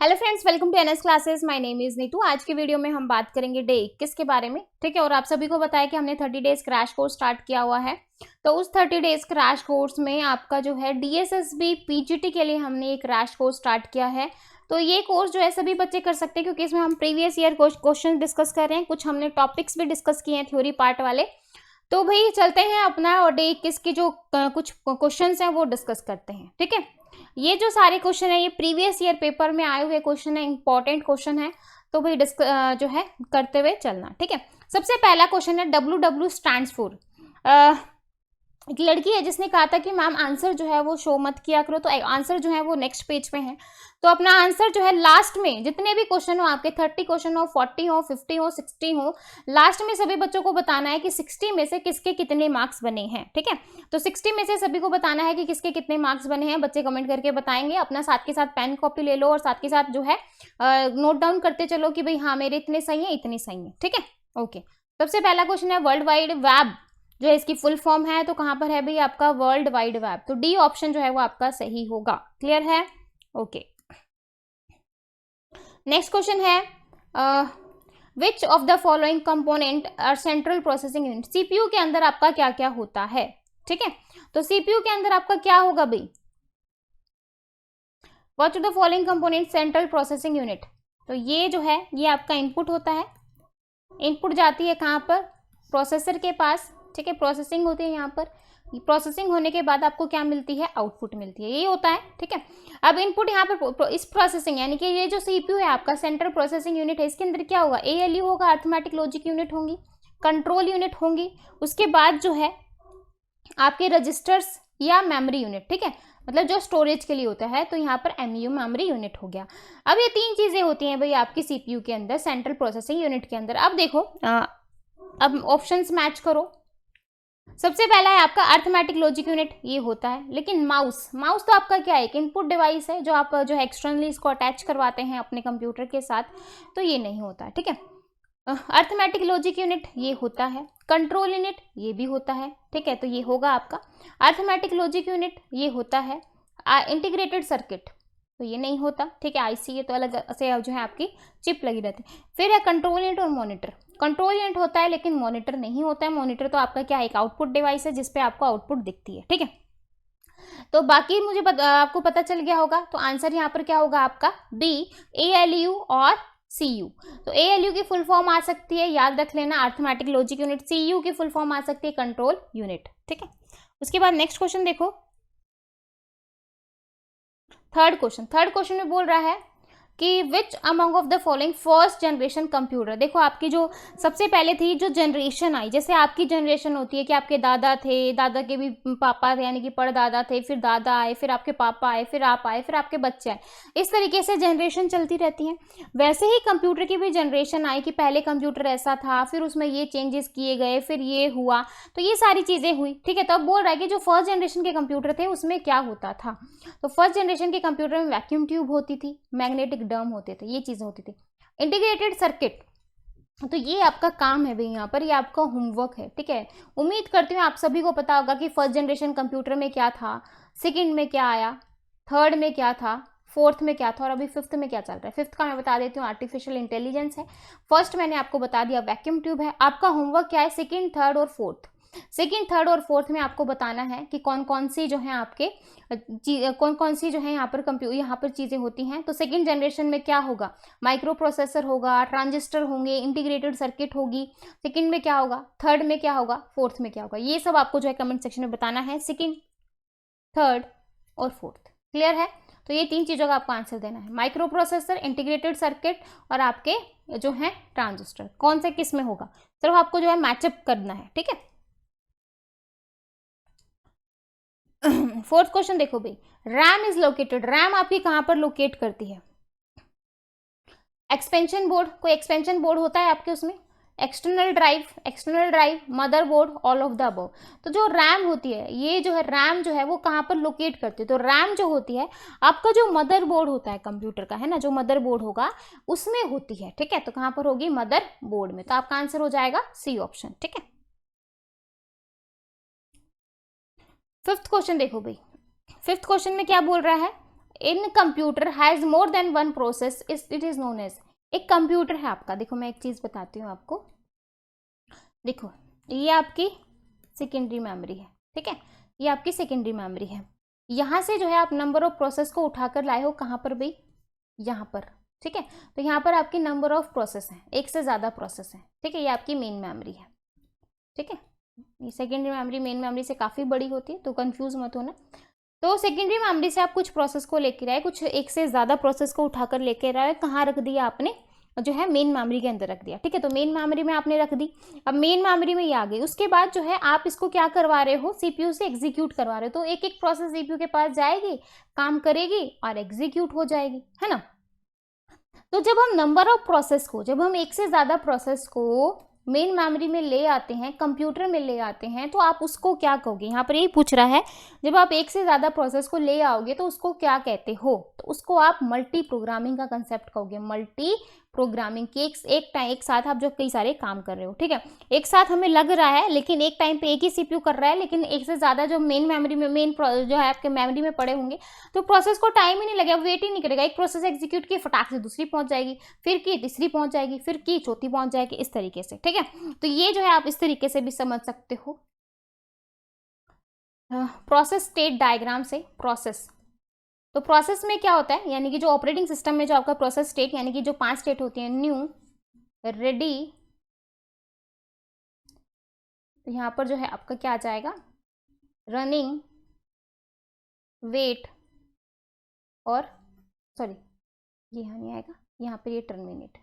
Hello friends, welcome to NS classes. My name is Neetu. आज के video में हम बात करेंगे डे 21 के बारे में, ठीक है। और आप सभी को बताया कि हमने 30 डेज क्रैश कोर्स स्टार्ट किया हुआ है। तो उस 30 डेज क्रैश कोर्स में आपका जो है डीएसएसबी पीजीटी के लिए हमने एक क्रैश कोर्स स्टार्ट किया है। तो ये कोर्स जो है सभी बच्चे कर सकते हैं, क्योंकि इसमें हम प्रीवियस ईयर क्वेश्चन डिस्कस कर रहे हैं, कुछ हमने टॉपिक्स भी डिस्कस किए हैं थ्योरी पार्ट वाले। तो भाई चलते हैं अपना और डे 21 की जो कुछ क्वेश्चन हैं वो डिस्कस करते हैं, ठीक है। ये जो सारे क्वेश्चन है ये प्रीवियस ईयर पेपर में आए हुए क्वेश्चन है, इंपॉर्टेंट क्वेश्चन है। तो भाई जो है करते हुए चलना, ठीक है। सबसे पहला क्वेश्चन है WW स्टैंड्स फॉर। एक लड़की है जिसने कहा था कि मैम आंसर जो है वो शो मत किया करो, तो आंसर जो है वो नेक्स्ट पेज पे है। तो अपना आंसर जो है लास्ट में जितने भी क्वेश्चन हो आपके 30 क्वेश्चन हो, 40 हो, 50 हो, 60 हो, लास्ट में सभी बच्चों को बताना है कि 60 में से किसके कितने मार्क्स बने हैं, ठीक है। तो 60 में से सभी को बताना है कि किसके कितने मार्क्स बने हैं। बच्चे कमेंट करके बताएंगे। अपना साथ के साथ पेन कॉपी ले लो और साथ के साथ जो है नोट डाउन करते चलो कि भाई हाँ मेरे इतने सही है, इतने सही है, ठीक है। ओके, सबसे पहला क्वेश्चन है वर्ल्ड वाइड वेब जो है इसकी फुल फॉर्म है, तो कहां पर है भाई आपका वर्ल्ड वाइड वेब। तो डी ऑप्शन जो है वो आपका सही होगा। क्लियर है? ओके, नेक्स्ट क्वेश्चन है which of the following component are central processing unit. CPU के अंदर आपका क्या क्या होता है, ठीक है। तो सीपीयू के अंदर आपका क्या होगा भाई, what are the following component central processing unit. तो ये जो है ये आपका इनपुट होता है। इनपुट जाती है कहां पर, प्रोसेसर के पास, ठीक है। प्रोसेसिंग होती है यहाँ पर। प्रोसेसिंग होने के बाद आपको क्या मिलती है, आउटपुट मिलती है, यही होता है, ठीक है। अब इनपुट यहाँ पर इस प्रोसेसिंग यानी कि ये जो सीपीयू है आपका सेंट्रल प्रोसेसिंग यूनिट है, इसके अंदर क्या होगा, एएलयू होगा, अर्थमेटिक लॉजिक यूनिट होंगी, कंट्रोल यूनिट होंगी, उसके बाद जो है आपके रजिस्टर्स या मेमोरी यूनिट, ठीक है, मतलब जो स्टोरेज के लिए होता है। तो यहाँ पर एमयू मेमोरी यूनिट हो गया। अब ये तीन चीजें होती हैं भाई आपकी सीपीयू के अंदर, सेंट्रल प्रोसेसिंग यूनिट के अंदर। अब देखो अब ऑप्शंस मैच करो। सबसे पहला है आपका अर्थमेटिक लॉजिक यूनिट, ये होता है। लेकिन माउस तो आपका क्या है, एक इनपुट डिवाइस है जो आप जो है एक्सटर्नली इसको अटैच करवाते हैं अपने कंप्यूटर के साथ, तो ये नहीं होता है, ठीक है। अर्थमेटिक लॉजिक यूनिट ये होता है, कंट्रोल यूनिट ये भी होता है, ठीक है। तो ये होगा आपका अर्थमेटिक लॉजिक यूनिट, ये होता है इंटीग्रेटेड सर्किट, तो ये नहीं होता, ठीक है। आईसी ये तो अलग से जो है आपकी चिप लगी रहती है। फिर है कंट्रोल यूनिट और मॉनिटर। कंट्रोल यूनिट होता है लेकिन मॉनिटर नहीं होता है। मॉनिटर तो आपका क्या है, एक आउटपुट डिवाइस है जिसपे आपको आउटपुट दिखती है, ठीक है। तो बाकी मुझे आपको पता चल गया होगा। तो आंसर यहाँ पर क्या होगा आपका बी, एएलयू और सीयू। तो एएलयू की फुल फॉर्म आ सकती है, याद रख लेना, अर्थमेटिक लॉजिक यूनिट। सीयू की फुल फॉर्म आ सकती है कंट्रोल यूनिट, ठीक है। उसके बाद नेक्स्ट क्वेश्चन देखो, थर्ड क्वेश्चन में बोल रहा है कि which among of the following first generation computer. देखो आपकी जो सबसे पहले थी जो जनरेशन आई, जैसे आपकी जनरेशन होती है कि आपके दादा थे, दादा के भी पापा थे यानी कि परदादा थे, फिर दादा आए, फिर आपके पापा आए, फिर आप आए, फिर आपके बच्चे आए, इस तरीके से जनरेशन चलती रहती है। वैसे ही कंप्यूटर की भी जनरेशन आई कि पहले कंप्यूटर ऐसा था, फिर उसमें ये चेंजेस किए गए, फिर ये हुआ, तो ये सारी चीजें हुई, ठीक है। तो अब बोल रहा है कि जो फर्स्ट जनरेशन के कंप्यूटर थे उसमें क्या होता था। तो फर्स्ट जनरेशन के कंप्यूटर में वैक्यूम ट्यूब होती थी, मैग्नेटिक डर्म होते थे, ये चीजें होती थी। इंटीग्रेटेड सर्किट, तो ये आपका काम है भाई, यहाँ पर ये आपका होमवर्क है, ठीक है। उम्मीद करती हूँ आप सभी को पता होगा कि फर्स्ट जनरेशन कंप्यूटर में क्या था, सेकंड में क्या आया, थर्ड में क्या था, फोर्थ में क्या था, और अभी फिफ्थ में क्या चल रहा है। फिफ्थ का मैं बता देती हूँ, आर्टिफिशियल इंटेलिजेंस है। फर्स्ट मैंने आपको बता दिया वैक्यूम ट्यूब है। आपका होमवर्क क्या है, सेकंड, थर्ड और फोर्थ। सेकंड, थर्ड और फोर्थ में आपको बताना है कि कौन कौन सी जो है आपके कौन कौन सी जो है यहाँ पर चीजें होती हैं। तो सेकंड जनरेशन में क्या होगा, माइक्रो प्रोसेसर होगा, ट्रांजिस्टर होंगे, इंटीग्रेटेड सर्किट होगी। सेकंड में क्या होगा, थर्ड में क्या होगा, फोर्थ में क्या होगा, ये सब आपको जो है कमेंट सेक्शन में बताना है, सेकंड, थर्ड और फोर्थ। क्लियर है? तो ये तीन चीजों का आपको आंसर देना है, माइक्रो प्रोसेसर, इंटीग्रेटेड सर्किट और आपके जो है ट्रांजिस्टर, कौन से किस में होगा, सिर्फ आपको जो है मैचअप करना है, ठीक है। फोर्थ क्वेश्चन देखो भाई, रैम इज लोकेटेड, रैम आपकी कहां पर लोकेट करती है। एक्सपेंशन बोर्ड, कोई एक्सपेंशन बोर्ड होता है आपके उसमें, external drive, motherboard, all of the above. तो जो रैम होती है, ये जो है रैम जो है वो कहां पर लोकेट करती है। तो रैम जो होती है आपका जो मदरबोर्ड होता है कंप्यूटर का, है ना, जो मदरबोर्ड होगा उसमें होती है, ठीक है। तो कहां पर होगी, मदरबोर्ड में। तो आपका आंसर हो जाएगा सी ऑप्शन, ठीक है। फिफ्थ क्वेश्चन देखो भाई, फिफ्थ क्वेश्चन में क्या बोल रहा है, in computer has more than one process it is known as. एक कंप्यूटर है आपका, देखो मैं एक चीज बताती हूँ आपको, देखो ये आपकी सेकेंडरी मेमोरी है, ठीक है, ये आपकी सेकेंडरी मेमोरी है। यहाँ से जो है आप नंबर ऑफ प्रोसेस को उठाकर लाए हो कहाँ पर भाई, यहाँ पर, ठीक है। तो यहाँ पर आपकी नंबर ऑफ प्रोसेस है, एक से ज़्यादा प्रोसेस है, ठीक है, ये आपकी मेन मेमोरी है, ठीक है। ये सेकेंडरी मेमोरी मेन मेमोरी से काफ़ी बड़ी होती है, तो कंफ्यूज मत होना। तो सेकेंडरी मेमोरी से आप कुछ प्रोसेस को लेकर आए, कुछ एक से ज़्यादा प्रोसेस को उठाकर लेकर आए, कहाँ रख दिया आपने, जो है मेन मेमोरी के अंदर रख दिया, ठीक है। तो मेन मेमोरी में आपने रख दी, अब मेन मेमोरी में ये आ गई। उसके बाद जो है आप इसको क्या करवा रहे हो, सीपीयू से एग्जीक्यूट करवा रहे हो। तो एक एक प्रोसेस सीपीयू के पास जाएगी, काम करेगी और एग्जीक्यूट हो जाएगी, है ना। तो जब हम नंबर ऑफ प्रोसेस को, जब हम एक से ज़्यादा प्रोसेस को मेन मेमोरी में ले आते हैं, कंप्यूटर में ले आते हैं, तो आप उसको क्या कहोगे, यहाँ पर यही पूछ रहा है, जब आप एक से ज़्यादा प्रोसेस को ले आओगे तो उसको क्या कहते हो, तो उसको आप मल्टी प्रोग्रामिंग का कंसेप्ट कहोगे। मल्टी प्रोग्रामिंग की एक साथ आप जो कई सारे काम कर रहे हो, ठीक है, एक साथ हमें लग रहा है लेकिन एक टाइम पे एक ही सीपीयू कर रहा है, लेकिन एक से ज़्यादा जो मेन मेमोरी में जो है आपके मेमोरी में पड़े होंगे, तो प्रोसेस को टाइम ही नहीं लगेगा, वेट ही नहीं करेगा। एक प्रोसेस एग्जीक्यूट की, फटाक से दूसरी पहुंच जाएगी, फिर की तीसरी पहुंच जाएगी, फिर की चौथी पहुंच जाएगी, इस तरीके से, ठीक है। तो ये जो है आप इस तरीके से भी समझ सकते हो प्रोसेस स्टेट डायग्राम से। प्रोसेस, तो प्रोसेस में क्या होता है, यानी कि जो ऑपरेटिंग सिस्टम में जो आपका प्रोसेस स्टेट, यानी कि जो 5 स्टेट होती हैं, न्यू, रेडी, तो यहाँ पर जो है आपका क्या आ जाएगा, रनिंग, वेट, और सॉरी ये यहाँ नहीं आएगा, यहाँ पर ये टर्मिनेट,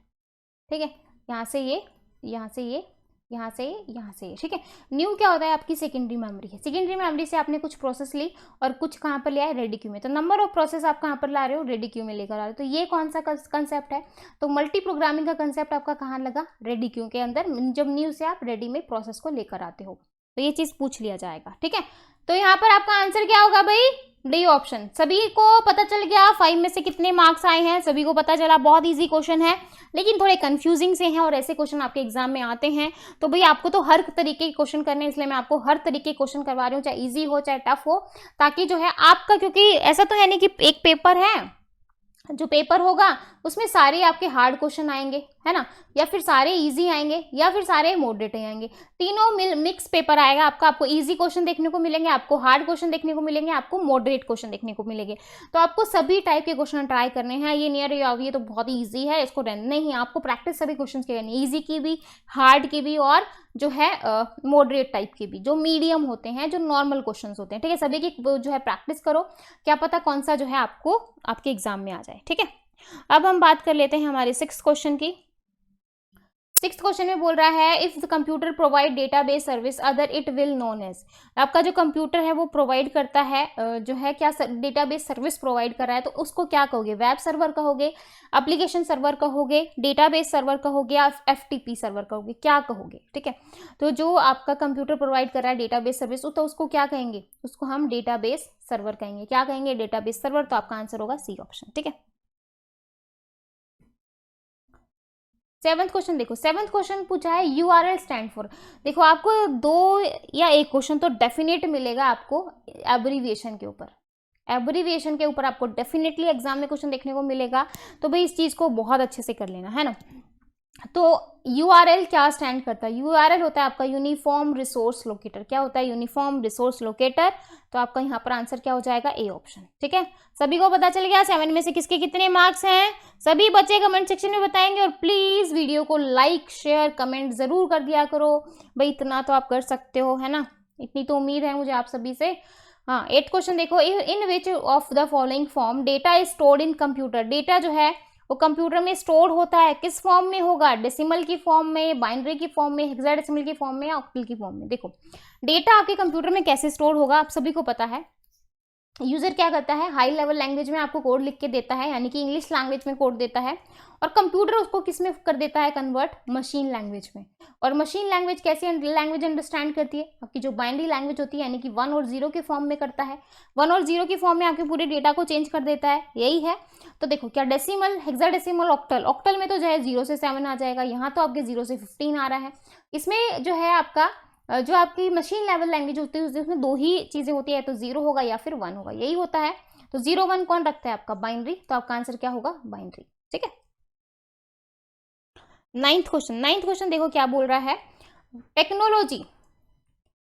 ठीक है। यहाँ से ये, यहाँ से ये, यहाँ से ये, यहाँ से ये, ठीक है। न्यू क्या होता है, आपकी सेकेंडरी मेमोरी है। सेकेंडरी मेमोरी से आपने कुछ प्रोसेस ली और कुछ कहाँ पर लिया है, रेडी क्यू में। तो नंबर ऑफ प्रोसेस आप कहाँ पर ला रहे हो, रेडी क्यू में लेकर आ रहे हो। तो ये कौन सा कंसेप्ट है, तो मल्टी प्रोग्रामिंग का कंसेप्ट आपका कहाँ लगा, रेडी क्यू के अंदर, जब न्यू से आप रेडी में प्रोसेस को लेकर आते हो। तो ये चीज़ पूछ लिया जाएगा, ठीक है। तो यहाँ पर आपका आंसर क्या होगा भाई, डी ऑप्शन। सभी को पता चल गया 5 में से कितने मार्क्स आए हैं, सभी को पता चला। बहुत इजी क्वेश्चन है, लेकिन थोड़े कंफ्यूजिंग से हैं, और ऐसे क्वेश्चन आपके एग्जाम में आते हैं। तो भाई आपको तो हर तरीके के क्वेश्चन करने हैं, इसलिए मैं आपको हर तरीके के क्वेश्चन करवा रही हूँ, चाहे इजी हो चाहे टफ हो, ताकि जो है आपका, क्योंकि ऐसा तो है नहीं कि एक पेपर है, जो पेपर होगा उसमें सारे आपके हार्ड क्वेश्चन आएंगे, है ना, या फिर सारे इजी आएंगे, या फिर सारे मॉडरेट आएंगे। तीनों मिक्स पेपर आएगा आपका। आपको इजी क्वेश्चन देखने को मिलेंगे, आपको हार्ड क्वेश्चन देखने को मिलेंगे, आपको मॉडरेट क्वेश्चन देखने को मिलेंगे। तो आपको सभी टाइप के क्वेश्चन ट्राई करने हैं। ये नियर ये तो बहुत ईजी है, इसको नहीं, आपको प्रैक्टिस सभी क्वेश्चन की करनी है, ईजी की भी, हार्ड की भी, और जो है मॉडरेट टाइप के भी, जो मीडियम होते हैं, जो नॉर्मल क्वेश्चंस होते हैं, ठीक है। सभी की जो है प्रैक्टिस करो, क्या पता कौन सा जो है आपको आपके एग्जाम में आ जाए, ठीक है। अब हम बात कर लेते हैं हमारे 6th क्वेश्चन की। 6th क्वेश्चन में बोल रहा है, if the computer provide database service other it will known as. आपका जो कंप्यूटर है वो प्रोवाइड करता है, जो है क्या डेटाबेस सर्विस प्रोवाइड कर रहा है, तो उसको क्या कहोगे, वेब सर्वर कहोगे, एप्लीकेशन सर्वर कहोगे, डेटाबेस सर्वर कहोगे, या एफटीपी सर्वर कहोगे, क्या कहोगे, ठीक है। तो जो आपका कंप्यूटर प्रोवाइड कर रहा है डेटाबेस सर्विस, तो उसको क्या कहेंगे, उसको हम डेटाबेस सर्वर कहेंगे। क्या कहेंगे, डेटाबेस सर्वर। तो आपका आंसर होगा सी ऑप्शन, ठीक है। 7th क्वेश्चन देखो, 7th क्वेश्चन पूछा है यूआरएल स्टैंड फॉर। देखो आपको 2 या 1 क्वेश्चन तो डेफिनेट मिलेगा आपको एब्रीविएशन के ऊपर। एब्रीविएशन के ऊपर आपको डेफिनेटली एग्जाम में क्वेश्चन देखने को मिलेगा। तो भाई इस चीज़ को बहुत अच्छे से कर लेना, है ना। तो यूआरएल क्या स्टैंड करता है, यूआरएल होता है आपका यूनिफॉर्म रिसोर्स लोकेटर। क्या होता है, यूनिफॉर्म रिसोर्स लोकेटर। तो आपका यहाँ पर आंसर क्या हो जाएगा, ए ऑप्शन, ठीक है। सभी को पता चल गया 7 में से किसके कितने मार्क्स हैं। सभी बच्चे कमेंट सेक्शन में बताएंगे, और प्लीज वीडियो को लाइक शेयर कमेंट जरूर कर दिया करो भाई, इतना तो आप कर सकते हो, है ना, इतनी तो उम्मीद है मुझे आप सभी से। हाँ, 8th क्वेश्चन देखो, in which of the following form data is stored in computer. Data जो है वो कंप्यूटर में स्टोर होता है, किस फॉर्म में होगा, डेसिमल की फॉर्म में, बाइनरी की फॉर्म में, हेक्साडेसिमल की फॉर्म में, या ऑक्टल की फॉर्म में। देखो डेटा आपके कंप्यूटर में कैसे स्टोर होगा, आप सभी को पता है। यूजर क्या करता है, हाई लेवल लैंग्वेज में आपको कोड लिख के देता है, यानी कि इंग्लिश लैंग्वेज में कोड देता है, और कंप्यूटर उसको किस में कर देता है, कन्वर्ट, मशीन लैंग्वेज में। और मशीन लैंग्वेज कैसी लैंग्वेज अंडरस्टैंड करती है, आपकी जो बाइनरी लैंग्वेज होती है, यानी कि 1 और 0 के फॉर्म में करता है। 1 और 0 की फॉर्म में आपके पूरे डेटा को चेंज कर देता है, यही है। तो देखो क्या डेसिमल, हेक्साडेसिमल, ऑक्टल। ऑक्टल में तो जो है 0 से 7 आ जाएगा, यहाँ तो आपके 0 से 15 आ रहा है। इसमें जो है आपका जो आपकी मशीन लेवल लैंग्वेज होती है उसमें 2 ही चीज़ें होती है, तो 0 होगा या फिर 1 होगा, यही होता है। तो 0 1 कौन रखता है आपका? बाइनरी। तो आपका आंसर क्या होगा? बाइनरी। ठीक है। नाइन्थ क्वेश्चन देखो क्या बोल रहा है। Technology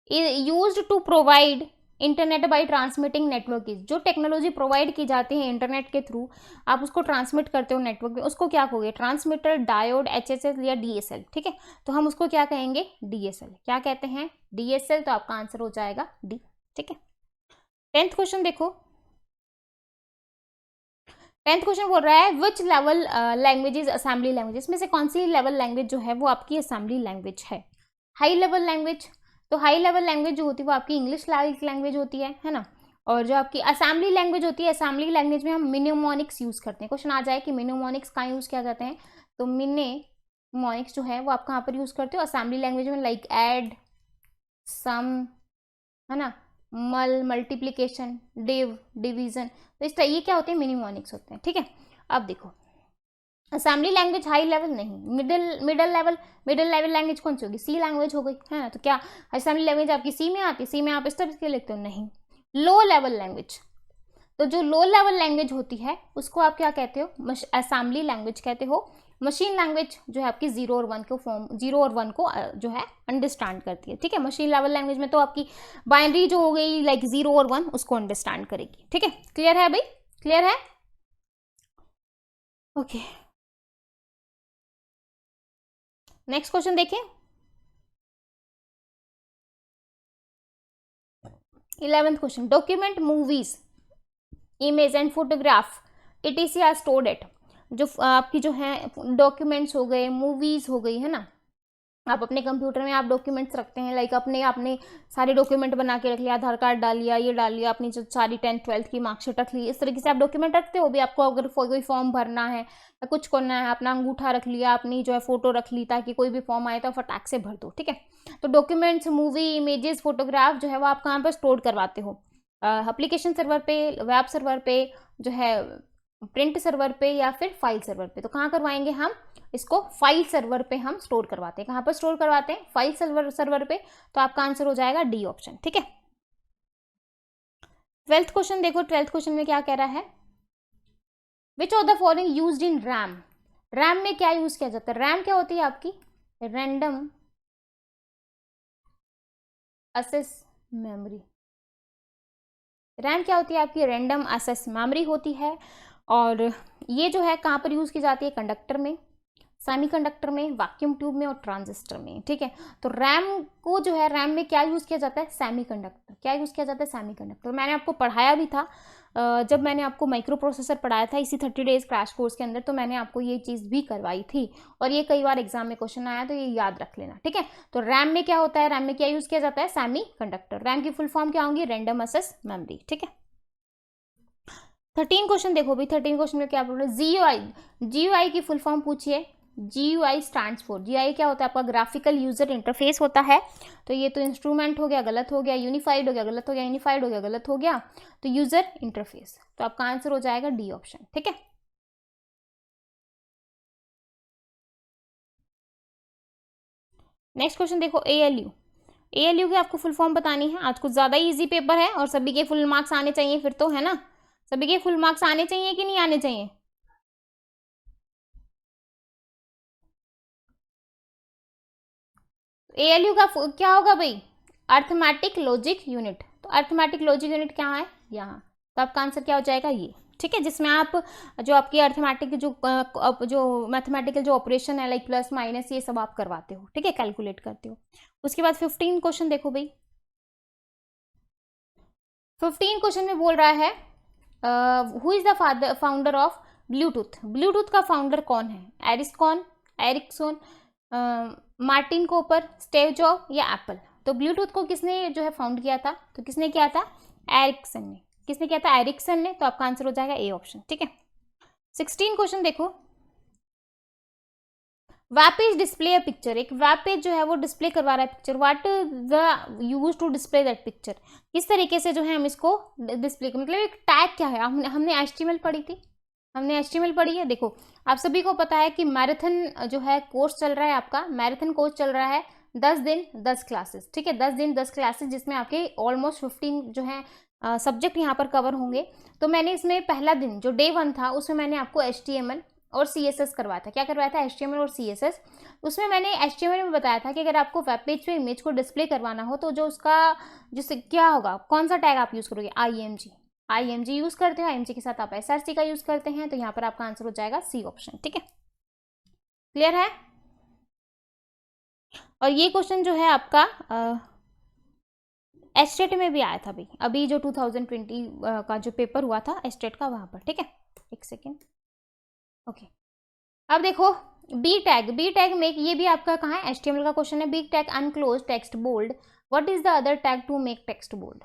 is used to provide internet by transmitting network is. जो टेक्नोलॉजी प्रोवाइड की जाती है इंटरनेट के थ्रू, आप उसको ट्रांसमिट करते हो नेटवर्क में, उसको क्या कहोगे? ट्रांसमीटर, डायोड, एचएसएल या डीएसएल। ठीक है, तो हम उसको क्या कहेंगे? डीएसएल। क्या कहते हैं? डीएसएल। तो आपका आंसर हो जाएगा डी। ठीक है। 10th क्वेश्चन देखो। 10th क्वेश्चन बोल रहा है which level language is assembly language. इसमें से कौन सी लेवल लैंग्वेज जो है वो आपकी असेंबली लैंग्वेज है? High level language. तो हाई लेवल लैंग्वेज जो होती है वो आपकी इंग्लिश लैंग्वेज होती है ना। और जो आपकी असेंबली लैंग्वेज होती है, असेंबली लैंग्वेज में हम मिनिमोनिक्स यूज करते हैं। क्वेश्चन आ जाए कि मिनिमोनिक्स कहाँ यूज किया जाते हैं, तो मिनिमोनिक्स जो है वो आप कहाँ पर यूज करते हो? असेंबली लैंग्वेज में, लाइक ऐड, सम, है ना, मल्टीप्लीकेशन, डिवीजन। तो इस तरह ये क्या होते हैं? मिनिमोनिक्स होते हैं। ठीक है। अब देखो असेंबली लैंग्वेज हाई लेवल नहीं, मिडिल लेवल लैंग्वेज कौन सी होगी? सी लैंग्वेज हो गई, है ना। तो क्या असेंबली लैंग्वेज आपकी सी में आती है? सी में आप इस तरह के लिखते हो? नहीं। Low level language. तो जो लो लेवल लैंग्वेज होती है उसको आप क्या कहते हो? असेंबली लैंग्वेज कहते हो। मशीन लैंग्वेज जो है आपकी 0 और 1 को जो है अंडरस्टैंड करती है। ठीक है। मशीन लेवल लैंग्वेज में तो आपकी बाइनरी जो हो गई, लाइक 0 और 1, उसको अंडरस्टैंड करेगी। ठीक है। क्लियर है भाई? क्लियर है? ओके। नेक्स्ट क्वेश्चन देखिए। 11th question, document, movies, image and photograph etc are stored at. जो आपकी जो है डॉक्यूमेंट्स हो गए, मूवीज हो गई, है ना, आप अपने कंप्यूटर में आप डॉक्यूमेंट्स रखते हैं, लाइक आपने सारे डॉक्यूमेंट बना के रख लिया, आधार कार्ड डाल लिया, ये डाल लिया, अपनी जो सारी 10th 12th की मार्कशीट रख ली, इस तरीके से आप डॉक्यूमेंट रखते हो। भी आपको अगर कोई फॉर्म भरना है या कुछ करना है, अपना अंगूठा रख लिया, अपनी जो है फोटो रख ली, ताकि कोई भी फॉर्म आए तो फटाक से भर दो। ठीक है। तो डॉक्यूमेंट्स, मूवी, इमेजेस, फोटोग्राफ जो है वो आप कहाँ पर स्टोर करवाते हो? एप्लीकेशन सर्वर पे, वेब सर्वर पे, जो है प्रिंट सर्वर पे, या फिर फाइल सर्वर पे। तो कहाँ करवाएंगे हम इसको? फाइल सर्वर पे हम स्टोर करवाते हैं। कहाँ पर स्टोर करवाते हैं? फाइल सर्वर पे। तो आपका आंसर हो जाएगा डी ऑप्शन। ठीक है। 12th क्वेश्चन देखो। 12th क्वेश्चन में क्या कह रहा है? Which of the following used in RAM. RAM में क्या यूज किया जाता है? रैम क्या होती है आपकी? Random access memory. रैम क्या होती है आपकी? रैंडम एक्सेस मेमोरी होती है। और ये जो है कहाँ पर यूज की जाती है? कंडक्टर में, सेमीकंडक्टर में, वैक्यूम ट्यूब में और ट्रांजिस्टर में। ठीक है। तो रैम को जो है, रैम में क्या यूज किया जाता है? सेमीकंडक्टर। क्या यूज किया जाता है? सेमीकंडक्टर। मैंने आपको पढ़ाया भी था जब मैंने आपको माइक्रो प्रोसेसर पढ़ाया था इसी 30 डेज क्रैश कोर्स के अंदर, तो मैंने आपको ये चीज़ भी करवाई थी, और ये कई बार एग्जाम में क्वेश्चन आया, तो ये याद रख लेना। ठीक है। तो रैम में क्या होता है? रैम में क्या यूज किया जाता है? सेमीकंडक्टर। रैम की फुल फॉर्म क्या होंगी? Random access memory. ठीक है। 13 क्वेश्चन देखो भाई। 13 क्वेश्चन में क्या बोल रहे हैं? जीयूआई की फुल फॉर्म पूछिए। GUI स्टैंड्स फॉर, GUI क्या होता है आपका? ग्राफिकल यूजर इंटरफेस होता है। तो ये तो इंस्ट्रूमेंट हो गया, गलत हो गया। यूनिफाइड हो गया, गलत हो गया। यूनिफाइड हो गया, गलत हो गया। तो यूजर इंटरफेस। तो आपका आंसर हो जाएगा डी ऑप्शन। ठीक है। नेक्स्ट क्वेश्चन देखो। ALU की आपको फुल फॉर्म बतानी है। आज कुछ ज्यादा इजी पेपर है और सभी के फुल मार्क्स आने चाहिए फिर तो, है ना। सभी के फुल मार्क्स आने चाहिए कि नहीं आने चाहिए? ALU का क्या होगा भाई? Arithmetic logic unit. तो अर्थमेटिक लॉजिक यूनिट क्या है? यहाँ। तो आपका आंसर क्या हो जाएगा? ये। ठीक है। जिसमें आप जो आपकी अर्थमेटिक जो मैथमेटिकल जो ऑपरेशन है, लाइक प्लस माइनस, ये सब आप करवाते हो। ठीक है, कैलकुलेट करते हो। उसके बाद 15 क्वेश्चन देखो भाई। 15 क्वेश्चन में बोल रहा है who is the founder of bluetooth. Bluetooth का फाउंडर कौन है? Ericsson, Martin Cooper, Steve Job या एप्पल। तो ब्लूटूथ को किसने जो है फाउंड किया था? तो किसने किया था? एरिक्सन ने। किसने किया था? एरिक्सन ने। तो आपका आंसर हो जाएगा ए ऑप्शन। ठीक है। 16 क्वेश्चन देखो। Web page display a picture. एक वेब पेज जो है वो डिस्प्ले करवा रहा है picture. What the use to display that picture. किस तरीके से जो है हम इसको डिस्प्ले, मतलब एक टैग क्या है? हमने HTML पढ़ी थी, हमने HTML पढ़ी है। देखो आप सभी को पता है कि मैराथन जो है कोर्स चल रहा है आपका, मैराथन कोर्स चल रहा है 10 दिन 10 क्लासेस। ठीक है, 10 दिन 10 क्लासेस, जिसमें आपके ऑलमोस्ट 15 जो है सब्जेक्ट यहाँ पर कवर होंगे। तो मैंने इसमें पहला दिन जो डे 1 था उसमें मैंने आपको HTML और CSS करवाया था। क्या करवाया था? HTML और CSS। उसमें मैंने HTML में बताया था कि अगर आपको वेब पेज पे इमेज को डिस्प्ले करवाना हो तो जो उसका जिससे क्या होगा, कौन सा टैग आप यूज़ करोगे? IMG यूज़ करते हो, IMG के साथ आप SRC का यूज़ करते हैं, तो यहाँ पर आपका आंसर हो जाएगा C ऑप्शन। ठीक है, क्लियर है? और ये क्वेश्चन जो है आपका एस्टेट में भी आया था अभी जो 2020 का जो पेपर हुआ था एस्टेट का, वहाँ पर। ठीक है, एक सेकेंड। ओके, अब देखो बी टैग में ये भी आपका कहाँ है? HTML का क्वेश्चन है। B tag enclose text bold, what is the other tag to make text bold?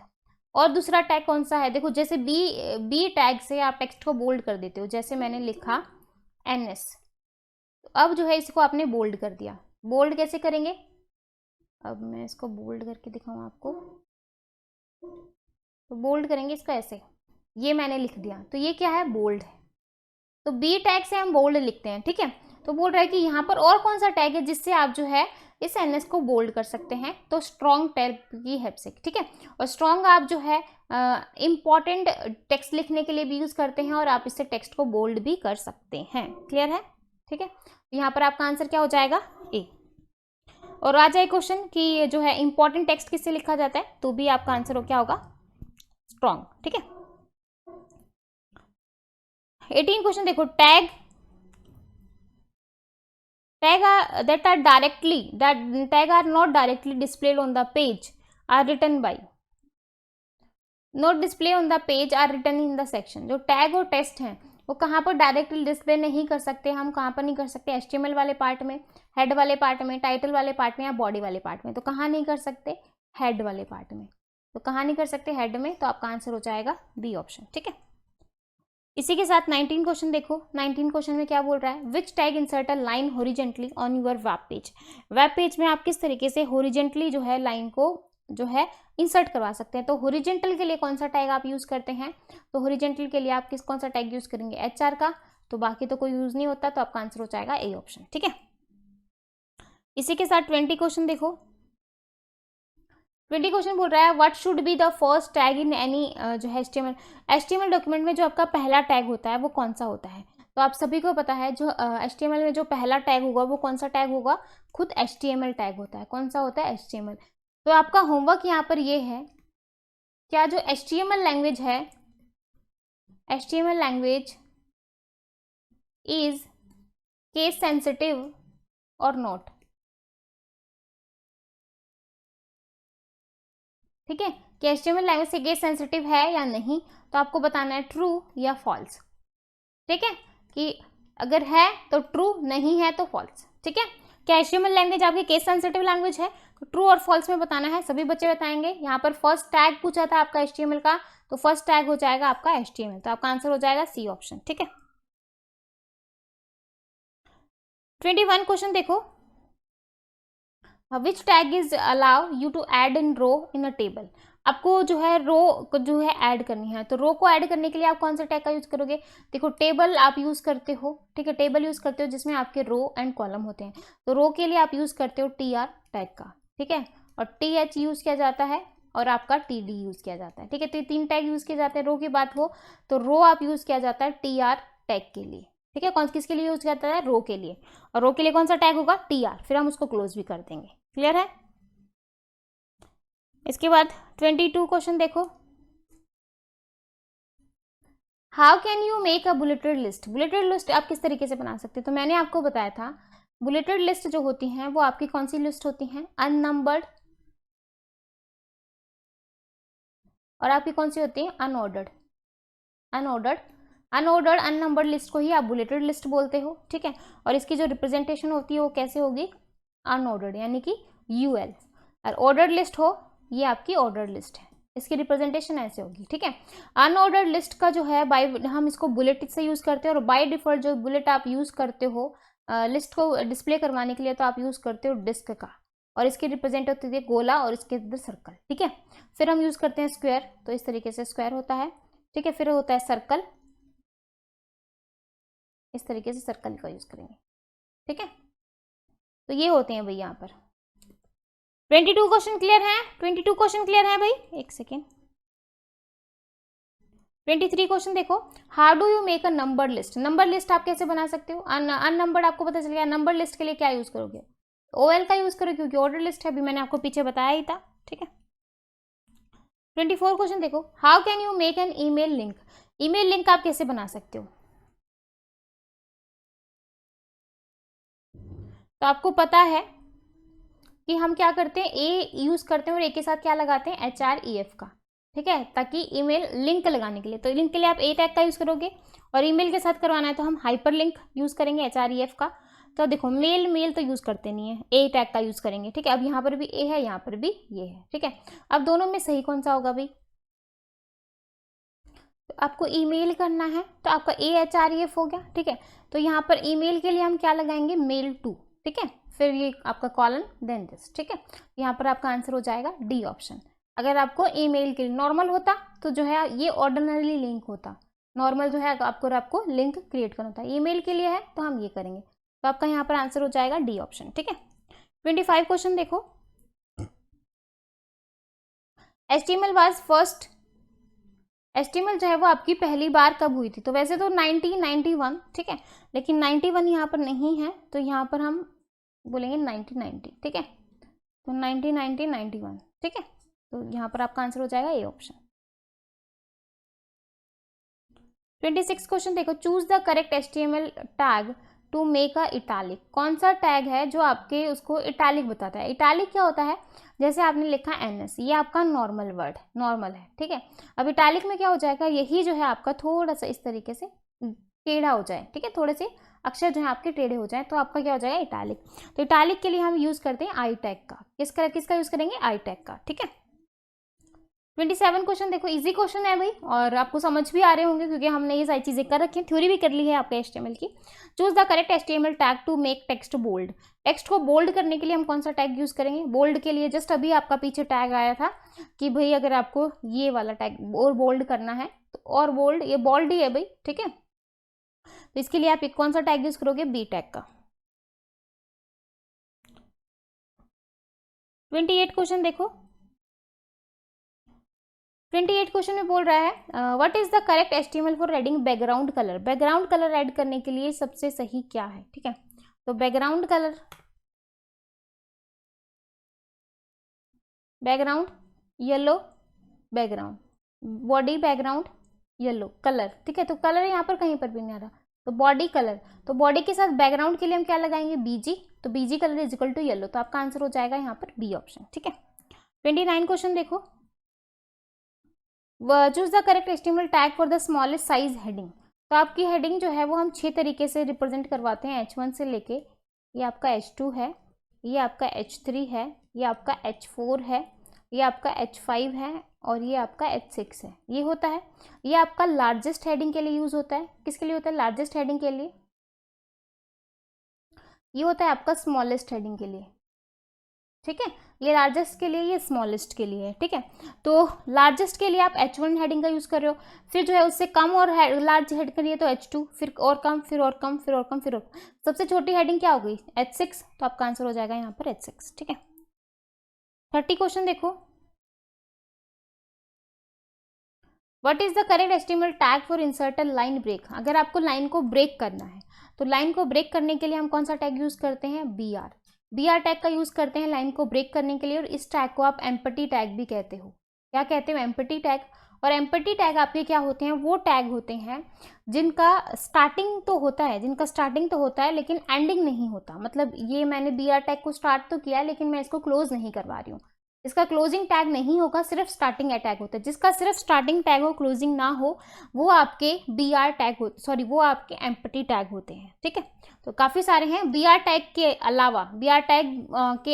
और दूसरा टैग कौन सा है? देखो जैसे बी टैग से आप टेक्स्ट को बोल्ड कर देते हो, जैसे मैंने लिखा NS, तो अब जो है इसको आपने बोल्ड कर दिया। बोल्ड कैसे करेंगे? अब मैं इसको बोल्ड करके दिखाऊँ आपको। तो बोल्ड करेंगे इसको ऐसे, ये मैंने लिख दिया, तो ये क्या है? बोल्ड है। तो बी टैग से हम बोल्ड लिखते हैं। ठीक है, तो बोल रहा है कि यहाँ पर और कौन सा टैग है जिससे आप जो है इस NS को बोल्ड कर सकते हैं? तो स्ट्रॉन्ग टैग की हेल्प से। ठीक है, और स्ट्रॉन्ग आप जो है इंपॉर्टेंट टेक्स्ट लिखने के लिए भी यूज करते हैं और आप इससे टेक्स्ट को बोल्ड भी कर सकते हैं। क्लियर है? ठीक है, यहाँ पर आपका आंसर क्या हो जाएगा? A। और आ जाए क्वेश्चन कि जो है इंपॉर्टेंट टेक्स्ट किससे लिखा जाता है, तो भी आपका आंसर हो क्या होगा? स्ट्रॉन्ग। ठीक है, 18 क्वेश्चन देखो, tag that tag are not directly displayed on the page are written by, not display on the page are written in the section। जो टैग और टेस्ट हैं वो कहाँ पर डायरेक्टली डिस्प्ले नहीं कर सकते? हम कहाँ पर नहीं कर सकते? HTML वाले पार्ट में, हेड वाले पार्ट में, टाइटल वाले पार्ट में या बॉडी वाले पार्ट में। तो कहाँ नहीं कर सकते? हेड वाले पार्ट में। तो कहाँ नहीं कर सकते? हेड में। तो आपका आंसर हो जाएगा B ऑप्शन। ठीक है, इसी के साथ 19 क्वेश्चन देखो। 19 क्वेश्चन में क्या बोल रहा है? Which tag insert a line horizontally on your web page. Web page में आप किस तरीके से हॉरिजेंटली जो है लाइन को जो है इंसर्ट करवा सकते हैं? तो हॉरिजेंटल के लिए कौन सा टैग आप यूज करते हैं? तो हॉरिजेंटल के लिए आप कौन सा टैग यूज करेंगे? HR का। तो बाकी तो कोई यूज नहीं होता, तो आपका आंसर हो जाएगा A ऑप्शन। ठीक है, इसी के साथ 20 क्वेश्चन देखो। 20 क्वेश्चन बोल रहा है what should be the first tag in any जो है HTML डॉक्यूमेंट में जो आपका पहला टैग होता है वो कौन सा होता है? तो आप सभी को पता है जो HTML में जो पहला टैग होगा वो कौन सा टैग होगा? खुद HTML टैग होता है। कौन सा होता है? HTML। तो आपका होमवर्क यहाँ पर ये है, क्या जो HTML लैंग्वेज है, HTML language is case sensitive और नॉट। ठीक है, कि HTML लैंग्वेज से केस सेंसिटिव है या नहीं, तो आपको बताना है ट्रू या फॉल्स। ठीक है, कि अगर है तो ट्रू, नहीं है तो फॉल्स। ठीक है, क्या HTML लैंग्वेज आपकी केस सेंसिटिव लैंग्वेज है? तो ट्रू और फॉल्स में बताना है। सभी बच्चे बताएंगे। यहाँ पर फर्स्ट टैग पूछा था आपका HTML का, तो फर्स्ट टैग हो जाएगा आपका HTML। तो आपका आंसर हो जाएगा C ऑप्शन। ठीक है, 21 क्वेश्चन देखो, which tag is allow you to add in row in a table. आपको जो है रो को जो है ऐड करनी है, तो रो को ऐड करने के लिए आप कौन से टैग का यूज करोगे? देखो टेबल आप यूज करते हो। ठीक है, टेबल यूज करते हो जिसमें आपके रो एंड कॉलम होते हैं, तो रो के लिए आप यूज करते हो TR टैग का। ठीक है, और TH यूज किया जाता है और आपका TD यूज किया जाता है। ठीक है, तो ये 3 टैग यूज किए जाते हैं। रो की बात हो तो रो आप यूज किया जाता है TR टैग के लिए। ठीक है, कौन किसके लिए यूज किया जाता है? रो के लिए। और रो के लिए कौन सा टैग होगा? TR। फिर हम उसको क्लोज भी कर देंगे। क्लियर है? इसके बाद 22 क्वेश्चन देखो, how can you make a bulleted list. Bulleted list आप किस तरीके से बना सकते हैं? तो मैंने आपको बताया था बुलेटेड लिस्ट जो होती हैं वो आपकी कौन सी लिस्ट होती हैं? अननंबर्ड, और आपकी कौन सी होती है? अनऑर्डर्ड। अनऑर्डर्ड अननंबर्ड लिस्ट को ही आप बुलेटेड लिस्ट बोलते हो। ठीक है, और इसकी जो रिप्रेजेंटेशन होती है वो कैसे होगी? अनऑर्डर्ड, यानी कि UL। और ऑर्डर्ड लिस्ट हो, ये आपकी ऑर्डर्ड लिस्ट है, इसकी रिप्रेजेंटेशन ऐसे होगी। ठीक है, अनऑर्डर्ड लिस्ट का जो है बाय हम इसको बुलेट से यूज करते हैं, और बाय डिफॉल्ट जो बुलेट आप यूज करते हो लिस्ट को डिस्प्ले करवाने के लिए, तो आप यूज करते हो डिस्क का, और इसकी रिप्रेजेंट होती है गोला और इसके अंदर सर्कल। ठीक है, फिर हम यूज करते हैं स्क्वायर, तो इस तरीके से स्क्वायर होता है। ठीक है, फिर होता है सर्कल, इस तरीके से सर्कल का यूज करेंगे। ठीक है, तो ये होते हैं भाई यहाँ पर। 22 क्वेश्चन क्लियर है? 22 क्वेश्चन क्लियर है भाई? एक सेकेंड। 23 क्वेश्चन देखो, how do you make a number list. Number list आप कैसे बना सकते हो, अननंबर्ड आपको पता चल गया। नंबर लिस्ट के लिए क्या यूज करोगे, OL का यूज करो क्योंकि ऑर्डर लिस्ट है, अभी मैंने आपको पीछे बताया ही था, ठीक है। 24 क्वेश्चन देखो, how can you make an email link. Email link आप कैसे बना सकते हो, तो आपको पता है कि हम क्या करते हैं, ए यूज करते हैं और ए के साथ क्या लगाते हैं, HREF का, ठीक है, ताकि ईमेल लिंक लगाने के लिए। तो लिंक के लिए आप ए टैग का यूज करोगे, और ईमेल के साथ करवाना है तो हम हाइपर लिंक यूज करेंगे HREF का। तो देखो मेल तो यूज करते नहीं है, ए टैग का यूज करेंगे, ठीक है। अब यहाँ पर भी ए है, यहाँ पर भी ये है, ठीक है। अब दोनों में सही कौन सा होगा भाई, तो आपको ईमेल करना है तो आपका HREF हो गया, ठीक है। तो यहाँ पर ईमेल के लिए हम क्या लगाएंगे, मेल टू, ठीक है, फिर ये आपका कॉलन देन दिस, ठीक है। यहाँ पर आपका आंसर हो जाएगा डी ऑप्शन। अगर आपको ईमेल के लिए नॉर्मल होता तो जो है ये ऑर्डिनरी लिंक होता, नॉर्मल जो है आपको लिंक क्रिएट करना होता है, ईमेल के लिए है तो हम ये करेंगे। तो आपका यहाँ पर आंसर हो जाएगा डी ऑप्शन, ठीक है। 25 क्वेश्चन देखो, HTML वाज फर्स्ट, HTML जो है वो आपकी पहली बार कब हुई थी, तो वैसे तो 1991, ठीक है, लेकिन 91 यहाँ पर नहीं है, तो यहाँ पर हम बोलेंगे 1990, ठीक है। तो 1991, ठीक है, तो यहाँ पर आपका आंसर हो जाएगा ए ऑप्शन। 26 क्वेश्चन देखो, choose the correct HTML tag to make a italic. कौन सा टैग है जो आपके उसको इटैलिक बताता है। इटैलिक क्या होता है, जैसे आपने लिखा NS, ये आपका नॉर्मल वर्ड, नॉर्मल है, ठीक है। अब इटैलिक में क्या हो जाएगा, यही जो है आपका थोड़ा सा इस तरीके से टेढ़ा हो जाए, ठीक है, थोड़े से अक्षर जो है आपके टेढ़े हो जाए तो आपका क्या हो जाएगा, इटैलिक। तो इटैलिक के लिए हम यूज करते हैं आई टैग का। किसका यूज करेंगे, आई टैग का, ठीक है। 27 क्वेश्चन देखो, इजी क्वेश्चन है भाई, और आपको समझ भी आ रहे होंगे क्योंकि हमने ये सारी चीजें कर रखी हैं, थ्योरी भी कर ली है आपके HTML की। Choose the correct HTML tag to make text bold. Text को बोल्ड करने के लिए हम कौन सा टैग यूज करेंगे, बोल्ड के लिए जस्ट अभी आपका पीछे टैग आया था कि भाई अगर आपको ये वाला टैग और बोल्ड करना है तो और बोल्ड, ये बोल्ड ही है भाई, ठीक है। तो इसके लिए आप कौन सा टैग यूज करोगे, बी टैग का। 28 क्वेश्चन देखो, 28 क्वेश्चन में बोल रहा है what is the correct HTML for adding background colour. Background colour add करने के लिए सबसे सही क्या है, ठीक है। तो background colour, background yellow, background body, background yellow colour, ठीक है। तो कलर यहाँ पर कहीं पर भी नहीं आ रहा, तो बॉडी कलर, तो बॉडी के साथ बैकग्राउंड के लिए हम क्या लगाएंगे, BG, तो BG colour is equal to yellow, तो आपका आंसर हो जाएगा यहाँ पर बी ऑप्शन, ठीक है। 29 क्वेश्चन देखो, choose the correct HTML tag for the smallest size heading. तो आपकी हेडिंग जो है वो हम 6 तरीके से रिप्रेजेंट करवाते हैं, H1 से लेके, ये आपका H2 है, ये आपका H3 है, ये आपका H4 है, ये आपका H5 है, और ये आपका H6 है। ये होता है, ये आपका लार्जेस्ट हेडिंग के लिए यूज होता है। किसके लिए होता है, लार्जेस्ट हेडिंग के लिए। ये होता है आपका स्मॉलेस्ट हेडिंग के लिए, ठीक है। ये लार्जेस्ट के लिए, ये स्मॉलेस्ट के लिए है, ठीक है। तो लार्जेस्ट के लिए आप H1 हेडिंग का यूज कर रहे हो, फिर जो है उससे कम और लार्ज हेड करिए तो H2, फिर और कम, फिर और कम, फिर और कम, फिर और सबसे छोटी हेडिंग क्या हो गई, H6, तो आपका आंसर हो जाएगा यहाँ पर H6, ठीक है। 30 क्वेश्चन देखो, what is the correct HTML tag for insert a line break. अगर आपको लाइन को ब्रेक करना है तो लाइन को ब्रेक करने के लिए हम कौन सा टैग यूज करते हैं, BR टैग का यूज करते हैं लाइन को ब्रेक करने के लिए, और इस टैग को आप एम्पटी टैग भी कहते हो। क्या कहते हो, एम्पटी टैग। और एम्पटी टैग आपके क्या होते हैं, वो टैग होते हैं जिनका स्टार्टिंग तो होता है लेकिन एंडिंग नहीं होता। मतलब ये मैंने BR टैग को स्टार्ट तो किया लेकिन मैं इसको क्लोज नहीं करवा रही हूँ, इसका क्लोजिंग टैग नहीं होगा, सिर्फ स्टार्टिंग टैग होता है। जिसका सिर्फ स्टार्टिंग टैग हो, क्लोजिंग ना हो, वो आपके BR टैग होते, सॉरी वो आपके एम्पटी टैग होते हैं, ठीक है। तो काफ़ी सारे हैं। BR टैग के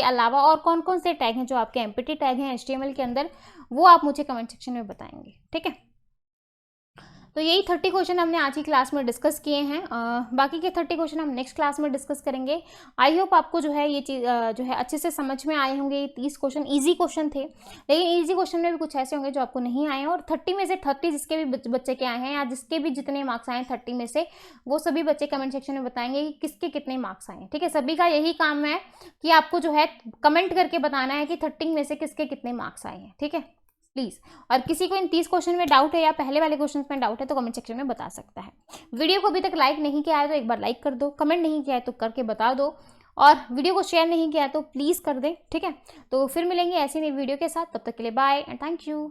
अलावा और कौन कौन से टैग हैं जो आपके एम्पटी टैग हैं HTML के अंदर, वो आप मुझे कमेंट सेक्शन में बताएंगे, ठीक है। तो यही 30 क्वेश्चन हमने आज की क्लास में डिस्कस किए हैं। बाकी के 30 क्वेश्चन हम नेक्स्ट क्लास में डिस्कस करेंगे। आई होप आपको जो है ये चीज़ जो है अच्छे से समझ में आए होंगे। ये 30 क्वेश्चन ईजी क्वेश्चन थे, लेकिन ईजी क्वेश्चन में भी कुछ ऐसे होंगे जो आपको नहीं आए हैं, और 30 में से 30 जिसके भी बच्चे के आए हैं या जिसके भी जितने मार्क्स आए हैं 30 में से, वो सभी बच्चे कमेंट सेक्शन में बताएंगे कि किसके कितने मार्क्स आए हैं, ठीक है। सभी का यही काम है कि आपको जो है कमेंट करके बताना है कि 30 में से किसके कितने मार्क्स आए हैं, ठीक है। प्लीज़। और किसी को इन 30 क्वेश्चन में डाउट है या पहले वाले क्वेश्चन में डाउट है तो कमेंट सेक्शन में बता सकता है। वीडियो को अभी तक लाइक नहीं किया है तो एक बार लाइक कर दो, कमेंट नहीं किया है तो करके बता दो, और वीडियो को शेयर नहीं किया है तो प्लीज़ कर दें, ठीक है। तो फिर मिलेंगे ऐसी नई वीडियो के साथ, तब तक के लिए बाय एंड थैंक यू।